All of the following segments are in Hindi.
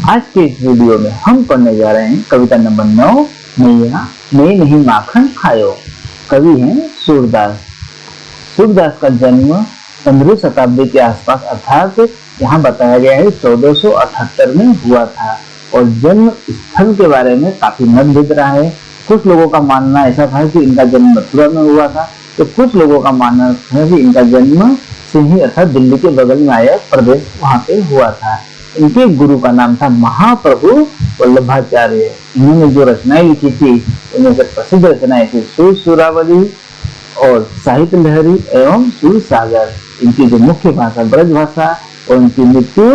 आज के इस वीडियो में हम पढ़ने जा रहे हैं कविता नंबर 9, मैया मैं नहीं माखन खायो। कवि हैं सूरदास। सूरदास का जन्म 15वीं शताब्दी के आसपास अर्थात यहाँ बताया गया है 1478 में हुआ था। और जन्म स्थल के बारे में काफी मतभेद रहा है। कुछ लोगों का मानना ऐसा था कि इनका जन्म मथुरा में हुआ था, तो कुछ लोगों का मानना है कि इनका जन्म सिंही अर्थात दिल्ली के बगल में आया प्रदेश वहां पे हुआ था। इनके गुरु का नाम था महाप्रभु वल्लभाचार्य। इन्होंने जो रचनाएं लिखी थी उनमें से प्रसिद्ध रचनाएं थी सुर सुरावली और साहित्य लहरी एवं सुर सागर। इनकी जो मुख्य भाषा ब्रज भाषा और इनकी मृत्यु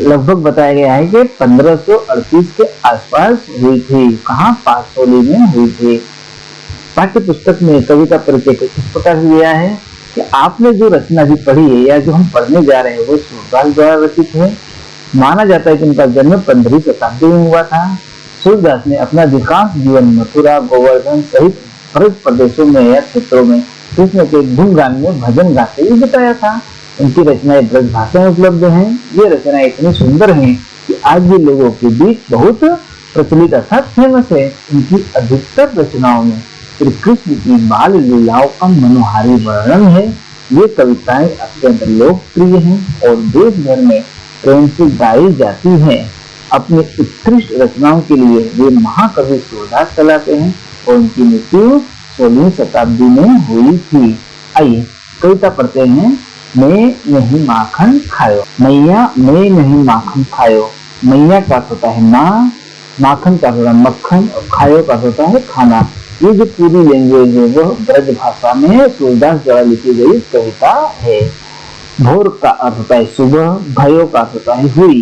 लगभग बताया गया है कि 1538 के आसपास हुई थी। कहाँ? पारसोली में हुई थी। पाठ्य पुस्तक में कवि का परिचय इस प्रकार दिया है कि आपने जो रचना भी पढ़ी है या जो हम पढ़ने जा रहे हैं वो सूरदास द्वारा रचित है। माना जाता है कि उनका जन्म 15वीं शताब्दी में हुआ था। सूरदास ने अपना अधिकांश जीवन मथुरा, गोवर्धन सहित ब्रज प्रदेशों में या क्षेत्रों में कृष्ण के गुणगान में भजन गाते हुए बिताया था। उनकी रचनाएं ब्रज भाषा में उपलब्ध हैं। ये रचनाएं इतनी सुंदर हैं कि आज भी लोगों के बीच बहुत प्रचलित अर्थात फेमस है। उनकी अधिकतर रचनाओं में श्री कृष्ण की बाल लीलाओं का मनोहारी वर्णन है। ये कविताएं अत्यंत लोकप्रिय हैं और देश भर में प्रेम से गाई जाती हैं। अपनी उत्कृष्ट रचनाओं के लिए वे महाकवि सूरदास कहलाते हैं और उनकी मृत्यु 16वीं शताब्दी में हुई थी। आइए कविता पढ़ते हैं। मैं नहीं माखन खायो। मैया मैं नहीं माखन खायो। मैया का होता है माँ, माखन का होता है मक्खन और खायो का होता है खाना। ये जो पूरी लैंग्वेज है वो ब्रज भाषा में सूरदास द्वारा लिखी गई कविता है। भोर का अर्थ होता है सुबह, भयो का अर्थ होता है हुई,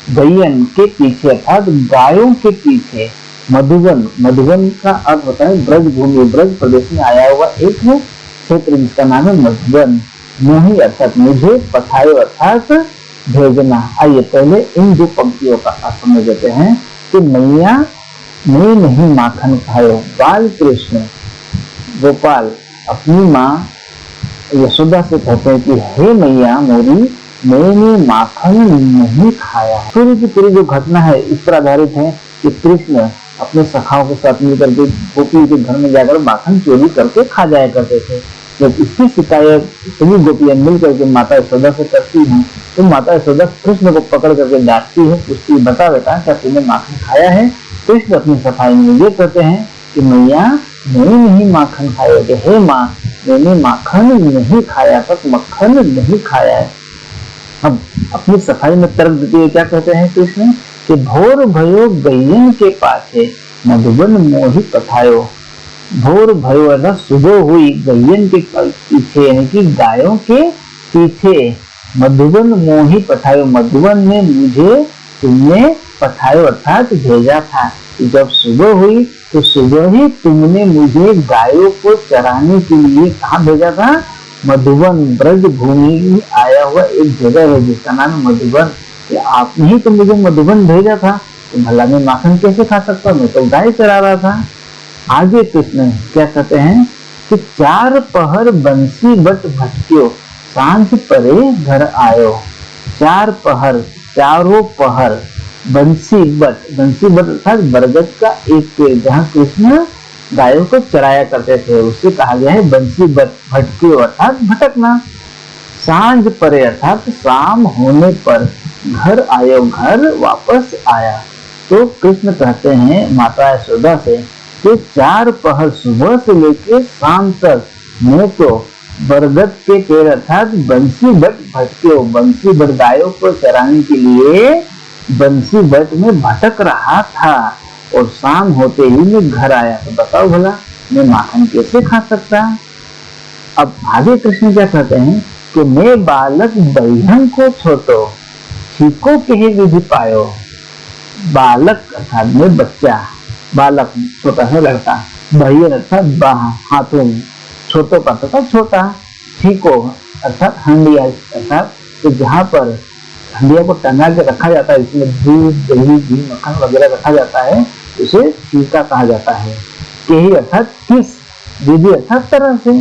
गयन के पीछे अर्थात गायों के पीछे, मधुबन, मधुबन का अर्थ होता है ब्रज भूमि, ब्रज प्रदेश में आया हुआ एक क्षेत्र जिसका नाम है मधुबन। मोही अर्थात मुझे, पठायो अर्थात भेजना। आइए पहले इन दो पंक्तियों का अर्थ समझ लेते हैं कि मैया मैं नहीं माखन खायो। बाल कृष्ण गोपाल अपनी माँ यशोदा से कहते हैं कि हे मैया मोरी मैंने माखन नहीं खाया। पूरी की पूरी जो घटना है इस पर आधारित है कि कृष्ण अपने सखाओं के साथ मिलकर के गोपी के घर में जाकर माखन चोरी करके खा जाया करते थे। जब इसकी शिकायत सभी गोपियां मिल करके माता यशोदा से करती हैं तो माता यशोदा कृष्ण को पकड़ करके डांटती है, पूछती है बता बेटा क्या तुमने माखन खाया है? कृष्ण अपनी सफाई में ये कहते हैं कि मैया मैंने नहीं माखन खाया, कि हे माँ मैंने माखन नहीं खाया, तक मक्खन नहीं खाया है। अब अपनी सफाई में तर्क देते हुए क्या कहते हैं कृष्ण कि भोर भयो गयन के पाछे मधुबन मोहि पठायो। भोर भयो अर्थात सुबह हुई, गयन के पीछे यानी कि गायों के पीछे, मधुबन मोहि पठायो मधुबन में मुझे तुमने पठायो अर्थात भेजा था। जब सुबह हुई तो सुबह ही तुमने मुझे गायों को चराने के लिए कहाँ भेजा था? मधुबन, ब्रज भूमि में आया हुआ एक जगह है जिसका नाम है मधुबन। आपने ही तो मुझे मधुबन भेजा था, तो भला मैं माखन कैसे खा सकता? मैं तो गाय चरा रहा था। आगे कृष्ण क्या कहते हैं कि चार पहर बंसी बट भटक्यो, सांझ परे घर आयो। चार पहर, चारों पहर, बंसी बट अर्थात बरगद का एक पेड़ जहाँ कृष्ण गायों को चराया करते थे उससे कहा गया है बंसी बट, भटक्यो अर्थात भटकना। सांझ परे अर्थात शाम होने पर घर आयो, घर वापस आया। तो कृष्ण कहते हैं माता यशोदा से कि चार पहर सुबह से लेकर शाम तक मैं तो बरगद के पेड़ अर्थात बंसी बट भटक्यो, बंसी बट गायों को चराने के लिए बंसी बट में भटक रहा था और शाम होते ही मैं घर आया। तो बताओ भला मैं माखन कैसे खा सकता? अब आगे कृष्ण क्या कहते हैं कि मैं बालक बहिहन को छोटो, छीको के विधि पायो। बालक अर्थात मैं बच्चा, बालक छोटा सा लड़का, बहियन अर्थात हाथों में, छोटो का अर्थात छोटा, छीको अर्थात हंडिया अर्थात तो जहाँ पर हंडिया को टंगा के रखा जाता है इसमें दूध, दही, घी, मक्खन वगैरह रखा जाता है उसे छीका कहा जाता है। केही अर्थात किस, विधि अर्थात तरह से,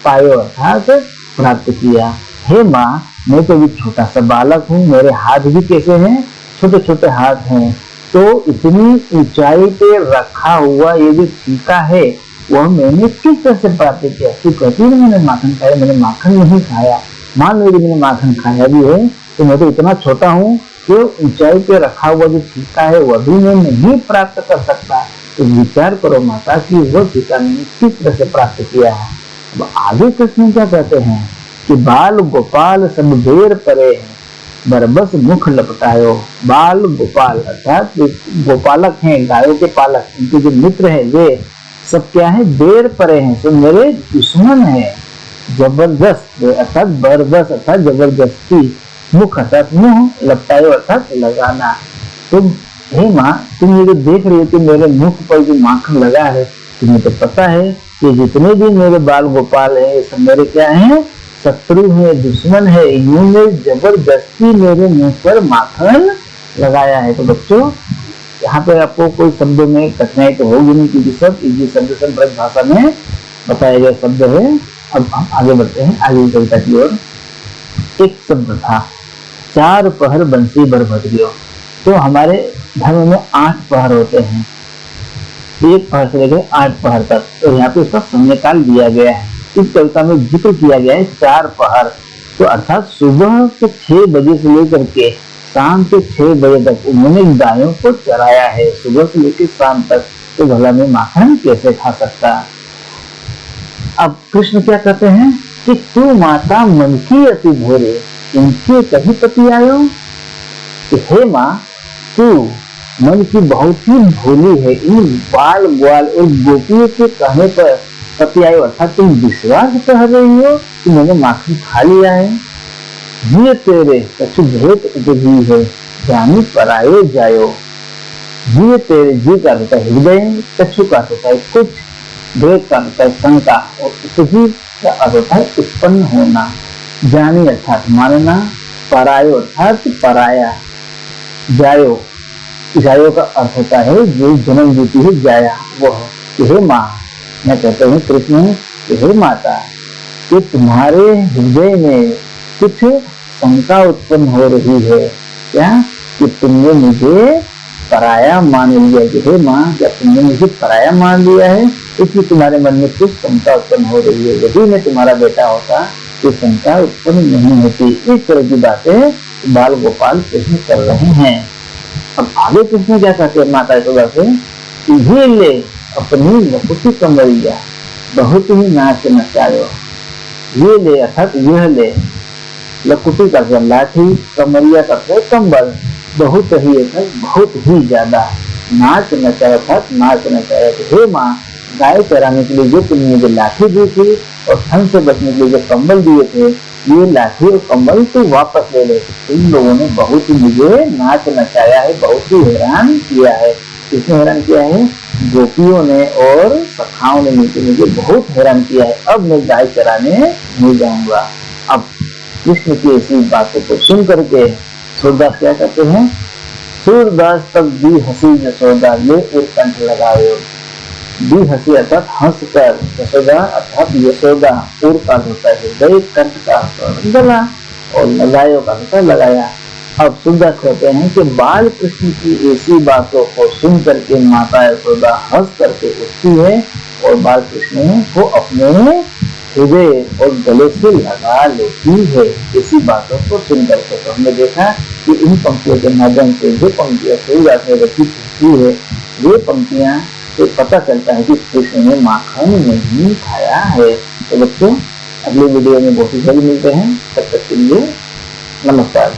पायो अर्थात प्राप्त किया। हे माँ मैं तो भी छोटा सा बालक हूँ, मेरे हाथ भी कैसे हैं? छोटे छोटे हाथ हैं, तो इतनी ऊंचाई पे रखा हुआ ये जो छीका है वह मैंने किस तरह से प्राप्त किया? तू कहती है मैंने माखन खाया, मैंने माखन नहीं खाया। मान लो मैंने माखन खाया भी है तो मैं तो इतना छोटा हूँ कि ऊंचाई पे रखा हुआ जो छीका है वह भी मैं नहीं प्राप्त कर सकता। तो विचार करो माता कि वह छीका मैंने किस तरह से प्राप्त किया है। अब आगे कृष्ण क्या कहते हैं कि बाल गोपाल सब बेर परे हैं, बरबस मुख लपटायो। बाल गोपाल अर्थात गोपालक हैं, गायों के पालक, उनके जो मित्र हैं वे सब क्या है? बेर परे हैं, सब मेरे दुश्मन है। जबरदस्त अर्थात बरबस अर्थात जबरदस्ती, मुख अर्थात मुंह, लपटायो अर्थात लगाना। तुम हे माँ, तुम ये जो देख रही हो कि मेरे मुख पर जो माखन लगा है, तुम्हें तो पता है कि जितने भी मेरे बाल गोपाल है ये सब मेरे क्या है? शत्रु है, दुश्मन है। इन्होंने जबरदस्ती मेरे मुंह पर माखन लगाया है। तो बच्चों यहाँ पे आपको कोई शब्दों में कठिनाई तो होगी नहीं, क्योंकि सब इसी शब्द से ब्रज भाषा में बताया गया शब्द है। अब हम आगे बढ़ते हैं आगे कविता की ओर। एक शब्द था, 4 पहर बंसी भर भटरियो। तो हमारे धर्म में 8 पहर होते हैं, 1 पहर से लेकर 8 पहर तक। तो यहाँ पे इसका समय काल दिया गया है। इस कविता में जिक्र किया गया है 4 पहर। तो अर्थात सुबह के 6 बजे से लेकर के शाम के 6 बजे तक उन्होंने गायों को चराया है, सुबह से लेकर शाम तक। तो भला में माखन कैसे खा सकता? अब कृष्ण क्या कहते हैं कि तू माता मन की अति भोरे, इनके कहीं पति आयो। कि हे माँ, तू मन की बहुत ही भोली है, इन बाल ग्वाल और गोपियों के कहने पर पति आयो। अर्थात तुम विश्वास कर रही हो कि मैंने माखन खा लिया है। ये तेरे कछु भेद उपजी है, जानी पराये जायो। ये तेरे जी का होता है हृदय, कछु का होता है कुछ, भेद का होता है शंका, और उपजी का अर्थ होता है उत्पन्न होना। जानी अर्थात मानना, परायो अर्थात पराया, जायो, जायो का अर्थ होता है जो जन्म देती है जाया वह। हे माँ, मैं कहता हूँ कृष्ण कि हे माता, कि तुम्हारे हृदय में कुछ शंका उत्पन्न हो रही है क्या? कि तुमने मुझे पराया मान लिया। कि हे माँ, क्या तुमने मुझे पराया मान लिया है? इसलिए तुम्हारे मन में कुछ शंका उत्पन्न हो रही है। यदि मैं तुम्हारा बेटा होता तो शंका उत्पन्न नहीं होती। इस तरह की बातें बाल गोपाल कृष्ण कर रहे हैं। अब आगे कृष्ण क्या कहते हैं माता यशोदा से? ये ले अपनी लकुटी कमरिया, बहुत ही नाच नचायो। ये ले अर्थात यह ले, लकुटी का लाठी, कमरिया का कंबल, बहुत ही अर्थात बहुत ही ज्यादा, नाच नचाया अर्थात नाच नचाया। हे माँ, गाय चराने के लिए जो तुमने मुझे लाठी दी थी और ठंड से बचने के लिए जो कंबल दिए थे, ये लाठी और कंबल तो वापस ले ले। तुम लोगों ने बहुत ही मुझे नाच नचाया है, बहुत ही हैरान किया है। किसने हैरान किया है? गोपियों ने और सखाओं ने मिलकर मुझे बहुत हैरान किया है। अब मैं गाय चराने नहीं जाऊंगा। अब कृष्ण की ऐसी बातों को सुन करके सूरदास क्या कहते हैं? सूरदास तब दी हंसी यशोदा, ले और कंठ लगाओ। दी हंसी अर्थात हंस कर, यशोदा अर्थात यशोदा, और का होता है हृदय, कंठ का गला, और लगायो का होता है लगाया। अब सूरदास कहते हैं कि बाल कृष्ण की ऐसी बातों को सुन करके माता यशोदा हंस करके उठती है और बाल कृष्ण को अपने हृदय और गले से लगा लेती है ऐसी बातों को सुन करके। तो हमने देखा कि इन पंक्तियों के माध्यम से जो पंक्तियां सूरदास ने रखी है, ये पंक्तियां से पता चलता है कि कृष्ण ने माखन नहीं खाया है। तो बच्चों, अगले वीडियो में बहुत ही जल्द मिलते हैं। तब तक के लिए नमस्कार।